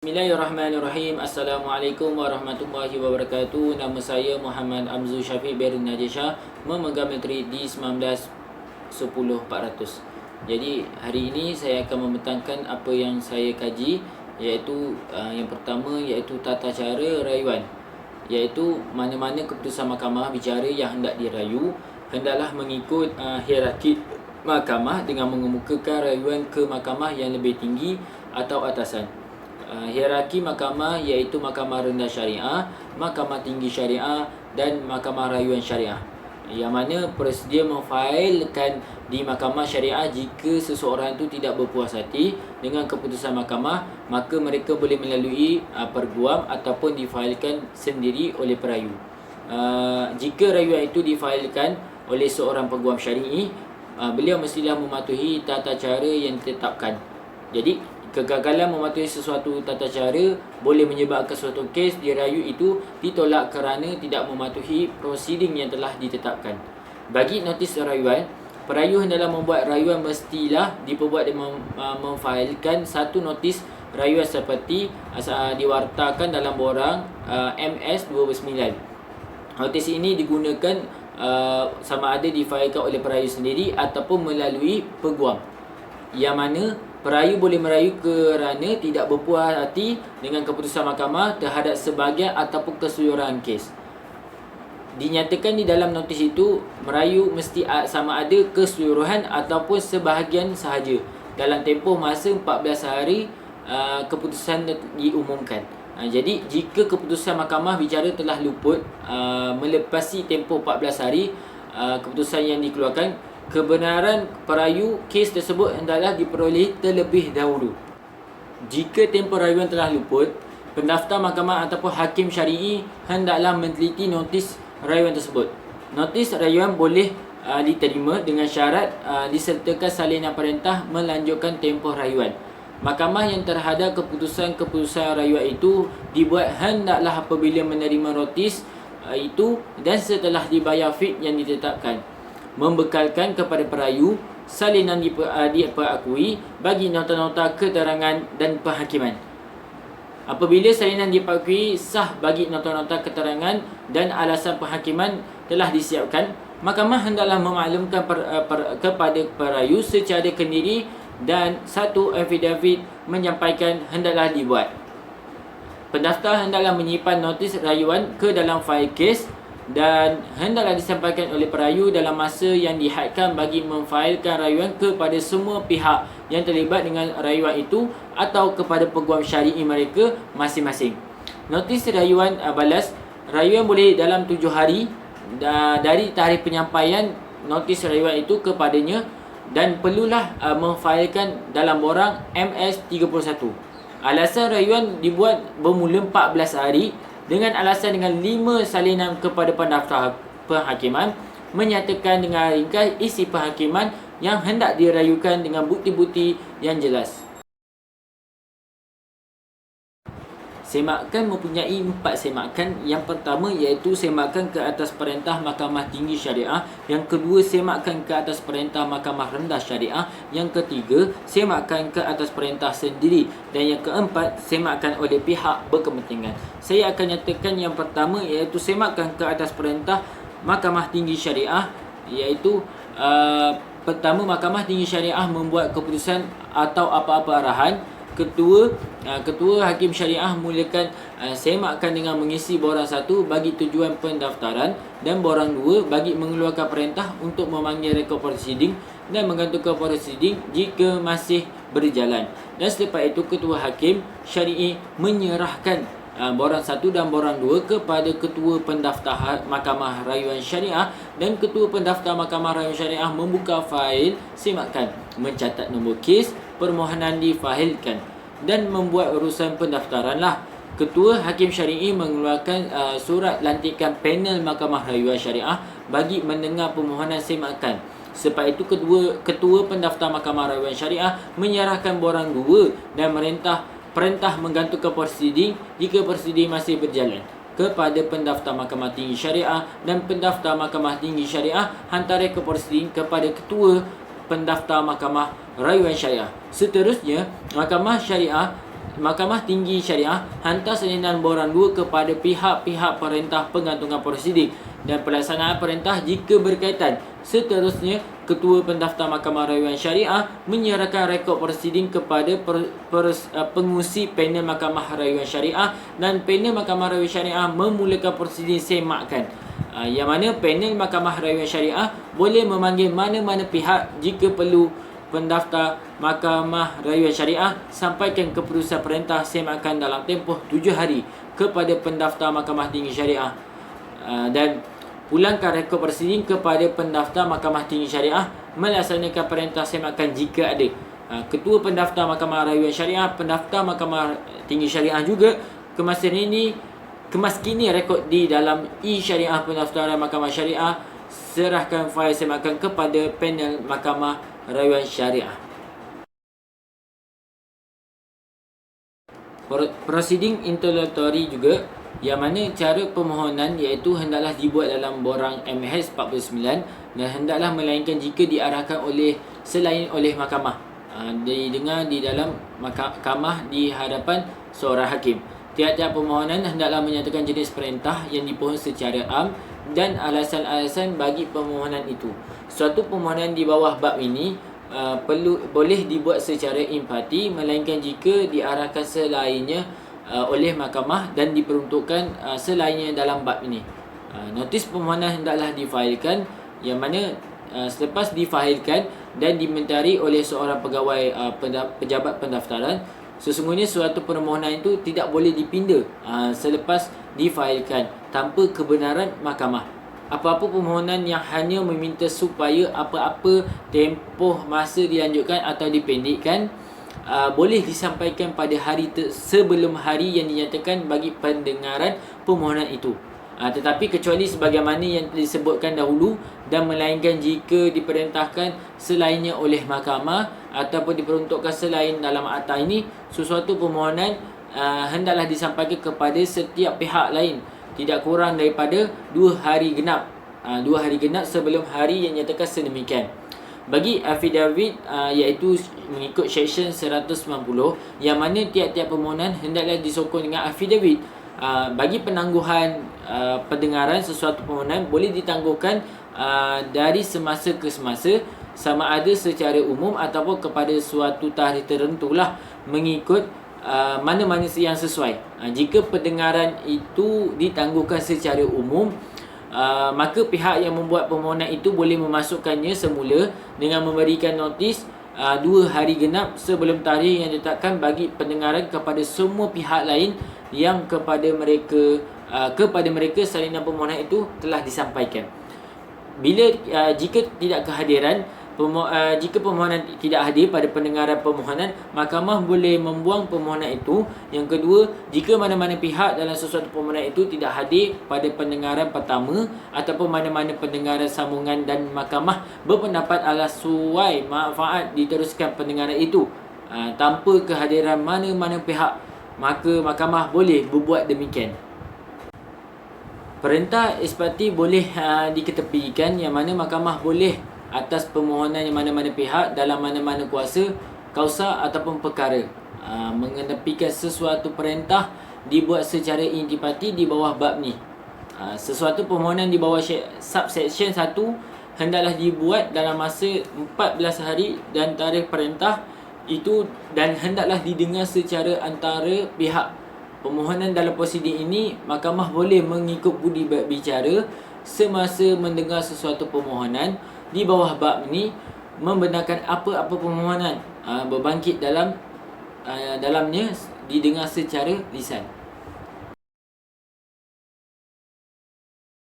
Bismillahirrahmanirrahim. Assalamualaikum warahmatullahi wabarakatuh. Nama saya Muhammad Amzu Syafiq Berin Najisha, memegang matrik di 19/10/400. Jadi hari ini saya akan membentangkan apa yang saya kaji, iaitu yang pertama iaitu tata cara rayuan, iaitu mana-mana keputusan mahkamah bicara yang hendak dirayu hendaklah mengikut hierarki mahkamah dengan mengemukakan rayuan ke mahkamah yang lebih tinggi atau atasan. Hierarki mahkamah iaitu mahkamah rendah syariah, mahkamah tinggi syariah dan mahkamah rayuan syariah, yang mana prosedur memfailkan di mahkamah syariah jika seseorang itu tidak berpuas hati dengan keputusan mahkamah, maka mereka boleh melalui perguam ataupun difailkan sendiri oleh perayu. Jika rayuan itu difailkan oleh seorang peguam syar'i, beliau mestilah mematuhi tata cara yang ditetapkan. Jadi kegagalan mematuhi sesuatu tata cara boleh menyebabkan suatu kes dirayu itu ditolak kerana tidak mematuhi prosiding yang telah ditetapkan. Bagi notis rayuan, perayu hendaklah membuat rayuan mestilah diperbuat dan memfailkan satu notis rayuan seperti diwartakan dalam borang MS-29. Notis ini digunakan sama ada difailkan oleh perayu sendiri ataupun melalui peguam, yang mana perayu boleh merayu kerana tidak berpuas hati dengan keputusan mahkamah terhadap sebahagian ataupun keseluruhan kes. Dinyatakan di dalam notis itu, merayu mesti sama ada keseluruhan ataupun sebahagian sahaja dalam tempoh masa 14 hari keputusan diumumkan. Jadi jika keputusan mahkamah bicara telah luput melepasi tempoh 14 hari keputusan yang dikeluarkan, kebenaran perayu kes tersebut hendaklah diperoleh terlebih dahulu. Jika tempoh rayuan telah luput, pendaftar mahkamah ataupun hakim syar'i hendaklah meneliti notis rayuan tersebut. Notis rayuan boleh diterima dengan syarat disertakan salinan perintah melanjutkan tempoh rayuan. Mahkamah yang terhadap keputusan rayuan itu dibuat hendaklah apabila menerima notis itu dan setelah dibayar fee yang ditetapkan, membekalkan kepada perayu salinan diperakui bagi nota-nota keterangan dan penghakiman. Apabila salinan diperakui sah bagi nota-nota keterangan dan alasan penghakiman telah disiapkan, mahkamah hendaklah memaklumkan kepada perayu secara kendiri dan satu affidavit menyampaikan hendaklah dibuat. Pendaftar hendaklah menyimpan notis rayuan ke dalam fail kes dan hendaklah disampaikan oleh perayu dalam masa yang dihadkan bagi memfailkan rayuan kepada semua pihak yang terlibat dengan rayuan itu atau kepada peguam syar'i mereka masing-masing. Notis rayuan balas, rayuan boleh dalam 7 hari dari tarikh penyampaian notis rayuan itu kepadanya dan perlulah memfailkan dalam borang MS-31. Alasan rayuan dibuat bermula 14 hari dengan alasan dengan 5 salinan kepada pendaftar penghakiman menyatakan dengan ringkas isi penghakiman yang hendak dirayukan dengan bukti-bukti yang jelas. Semakan mempunyai 4 semakan. Yang pertama iaitu semakan ke atas perintah Mahkamah Tinggi Syariah. Yang kedua, semakan ke atas perintah Mahkamah Rendah Syariah. Yang ketiga, semakan ke atas perintah sendiri. Dan yang keempat, semakan oleh pihak berkepentingan. Saya akan nyatakan yang pertama iaitu semakan ke atas perintah Mahkamah Tinggi Syariah, iaitu pertama, Mahkamah Tinggi Syariah membuat keputusan atau apa-apa arahan. Ketua Hakim Syariah mulakan semakan dengan mengisi borang 1 bagi tujuan pendaftaran dan borang 2 bagi mengeluarkan perintah untuk memanggil rekod prosiding dan menggantungkan prosiding jika masih berjalan. Dan selepas itu Ketua Hakim Syar'i menyerahkan borang 1 dan borang 2 kepada Ketua Pendaftar Mahkamah Rayuan Syariah, dan Ketua Pendaftar Mahkamah Rayuan Syariah membuka fail semakan, mencatat nombor kes permohonan difailkan dan membuat urusan pendaftaran lah. Ketua Hakim Syar'i mengeluarkan surat lantikan panel Mahkamah Rayuan Syariah bagi mendengar permohonan semakan. Selepas itu Ketua Pendaftar Mahkamah Rayuan Syariah menyerahkan borang 2 dan perintah menggantungkan prosiding jika prosiding masih berjalan kepada pendaftar Mahkamah Tinggi Syariah, dan pendaftar Mahkamah Tinggi Syariah hantar rekod prosiding kepada Ketua Pendaftar Mahkamah Rayuan Syariah. Seterusnya, Mahkamah Syariah Mahkamah Tinggi Syariah hantar salinan borang 2 kepada pihak-pihak perintah pengantungan prosiding dan pelaksanaan perintah jika berkaitan. Seterusnya, Ketua Pendaftar Mahkamah Rayuan Syariah menyerahkan rekod prosiding kepada pengurusi panel Mahkamah Rayuan Syariah dan panel Mahkamah Rayuan Syariah memulakan prosiding semakkan. Yang mana panel Mahkamah Rayuan Syariah boleh memanggil mana-mana pihak jika perlu. Pendaftar Mahkamah Rayuan Syariah sampaikan keputusan perintah semakkan dalam tempoh 7 hari kepada pendaftar Mahkamah Tinggi Syariah dan pulangkan rekod prosiding kepada pendaftar Mahkamah Tinggi Syariah melaksanakan perintah semakkan jika ada. Ketua Pendaftar Mahkamah Rayuan Syariah, pendaftar Mahkamah Tinggi Syariah juga kemaskini rekod di dalam e-Syariah Pendaftaran Mahkamah Syariah, serahkan fail semakkan kepada panel Mahkamah Rayuan Syariah. Prosiding interlocutory juga, yang mana cara permohonan iaitu hendaklah dibuat dalam borang MH49 dan hendaklah melainkan jika diarahkan selain oleh mahkamah, didengar di dalam mahkamah di hadapan seorang hakim. Tiap-tiap permohonan hendaklah menyatakan jenis perintah yang dipohon secara am dan alasan-alasan bagi permohonan itu. Suatu permohonan di bawah bab ini boleh dibuat secara empati melainkan jika diarahkan selainnya oleh mahkamah dan diperuntukkan selainnya dalam bab ini. Notis permohonan hendaklah difailkan, yang mana selepas difailkan dan dimentari oleh seorang pegawai pejabat pendaftaran, sesungguhnya suatu permohonan itu tidak boleh dipinda selepas difailkan tanpa kebenaran mahkamah. Apa-apa permohonan yang hanya meminta supaya apa-apa tempoh masa dilanjutkan atau dipendekkan boleh disampaikan pada hari sebelum hari yang dinyatakan bagi pendengaran permohonan itu. Tetapi kecuali sebagaimana yang disebutkan dahulu dan melainkan jika diperintahkan selainnya oleh mahkamah ataupun diperuntukkan selain dalam akta ini, sesuatu permohonan hendaklah disampaikan kepada setiap pihak lain tidak kurang daripada 2 hari genap. 2 hari genap sebelum hari yang nyatakan sedemikian. Bagi affidavit iaitu mengikut Seksyen 190, yang mana tiap-tiap permohonan hendaklah disokong dengan affidavit. Bagi penangguhan pendengaran sesuatu permohonan boleh ditangguhkan dari semasa ke semasa, sama ada secara umum ataupun kepada suatu tarikh tertentulah mengikut mana-mana yang sesuai. Jika pendengaran itu ditangguhkan secara umum, maka pihak yang membuat permohonan itu boleh memasukkannya semula dengan memberikan notis 2 hari genap sebelum tarikh yang ditetapkan bagi pendengaran kepada semua pihak lain yang kepada mereka salinan permohonan itu telah disampaikan. Jika tidak kehadiran jika permohonan tidak hadir pada pendengaran permohonan, mahkamah boleh membuang permohonan itu. Yang kedua, jika mana-mana pihak dalam sesuatu permohonan itu tidak hadir pada pendengaran pertama ataupun mana-mana pendengaran sambungan dan mahkamah berpendapat alas suai manfaat diteruskan pendengaran itu tanpa kehadiran mana-mana pihak, maka mahkamah boleh berbuat demikian. Perintah ekspati boleh diketepikan, yang mana mahkamah boleh atas permohonan yang mana-mana pihak dalam mana-mana kuasa, kausa ataupun perkara mengetepikan sesuatu perintah dibuat secara intipati di bawah bab ni. Sesuatu permohonan di bawah subsection 1 hendaklah dibuat dalam masa 14 hari dan tarikh perintah itu, dan hendaklah didengar secara antara pihak. Permohonan dalam prosiding ini, mahkamah boleh mengikut budi bicara semasa mendengar sesuatu permohonan di bawah bab ini, membenarkan apa-apa permohonan berbangkit dalamnya didengar secara lisan.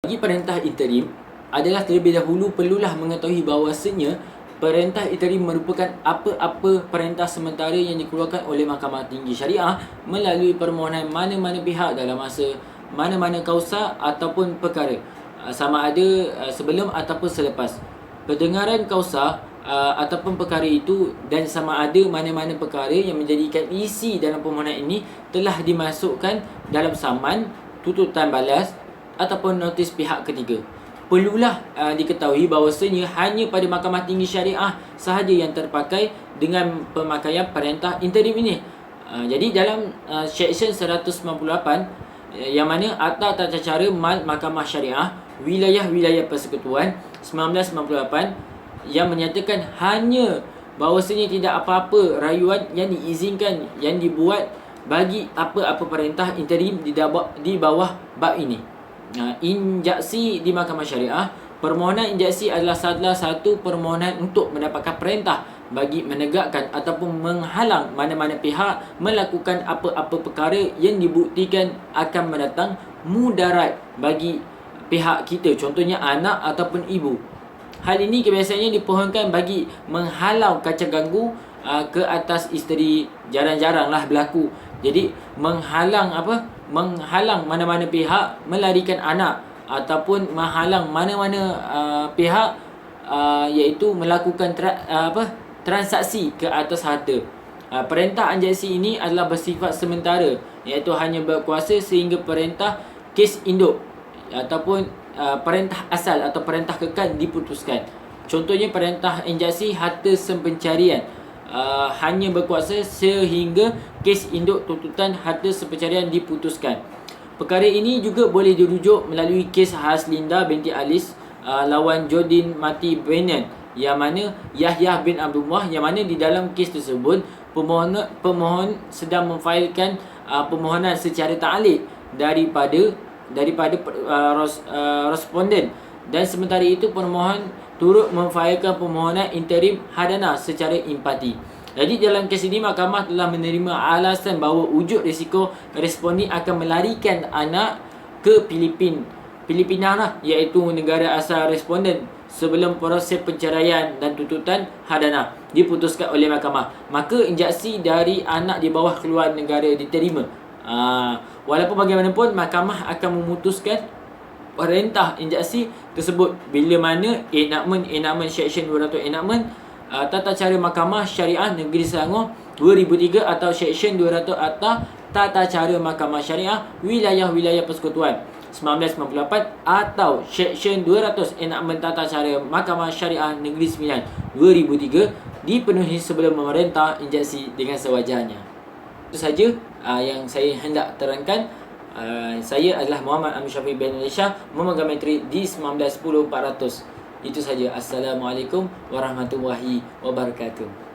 Bagi perintah interim adalah terlebih dahulu perlulah mengetahui bahawasanya perintah interim merupakan apa-apa perintah sementara yang dikeluarkan oleh Mahkamah Tinggi Syariah melalui permohonan mana-mana pihak dalam masa mana-mana kausa ataupun perkara, sama ada sebelum ataupun selepas pendengaran kausa ataupun perkara itu, dan sama ada mana-mana perkara yang menjadikan isi dalam permohonan ini telah dimasukkan dalam saman, tuntutan balas ataupun notis pihak ketiga. Perlulah diketahui bahawasanya hanya pada Mahkamah Tinggi Syariah sahaja yang terpakai dengan pemakaian perintah interim ini. Jadi dalam Seksyen 198 yang mana Akta Tata Cara Mal Mahkamah Syariah Wilayah-Wilayah Persekutuan 1998 yang menyatakan hanya bahawasanya tidak apa-apa rayuan yang diizinkan yang dibuat bagi apa-apa perintah interim di bawah bab ini. Injaksi di Mahkamah Syariah, permohonan injaksi adalah salah satu permohonan untuk mendapatkan perintah bagi menegakkan ataupun menghalang mana-mana pihak melakukan apa-apa perkara yang dibuktikan akan mendatang mudarat bagi pihak kita, contohnya anak ataupun ibu. Hal ini kebiasaannya dipohonkan bagi menghalau kacau ganggu ke atas isteri, jarang-jaranglah berlaku. Jadi menghalang mana-mana pihak melarikan anak ataupun menghalang mana-mana pihak iaitu melakukan transaksi ke atas harta. Perintah injaksi ini adalah bersifat sementara, iaitu hanya berkuasa sehingga perintah kes induk ataupun perintah asal atau perintah kekal diputuskan. Contohnya perintah injaksi harta sempencarian hanya berkuasa sehingga kes induk tuntutan harta sempencarian diputuskan. Perkara ini juga boleh dirujuk melalui kes Haslinda binti Alis lawan Jordin Mati Benin, yang mana Yahya bin Abdullah, yang mana di dalam kes tersebut pemohon sedang memfailkan permohonan secara ta'liq daripada responden, dan sementara itu pemohon turut memfailkan permohonan interim hadana secara empati. Jadi dalam kes ini mahkamah telah menerima alasan bahawa wujud risiko responden akan melarikan anak ke Filipina lah, iaitu negara asal responden, sebelum proses penceraian dan tuntutan hadana diputuskan oleh mahkamah. Maka injaksi dari anak di bawah keluar negara diterima. Walaupun bagaimanapun mahkamah akan memutuskan perintah injaksi tersebut bila mana enakmen Seksyen 200 enakmen Tata Cara Mahkamah Syariah Negeri Selangor 2003 atau Seksyen 200 Akta Tata Cara Mahkamah Syariah Wilayah-Wilayah Persekutuan 1998 atau Seksyen 200 Enakmen Tata Cara Mahkamah Syariah Negeri Sembilan 2003 dipenuhi sebelum memerintah injaksi dengan sewajarnya. Itu saja yang saya hendak terangkan. Saya adalah Muhammad Amir Syafiq bin Malaysia, memegang matrik di 1910-400. Itu saja. Assalamualaikum warahmatullahi wabarakatuh.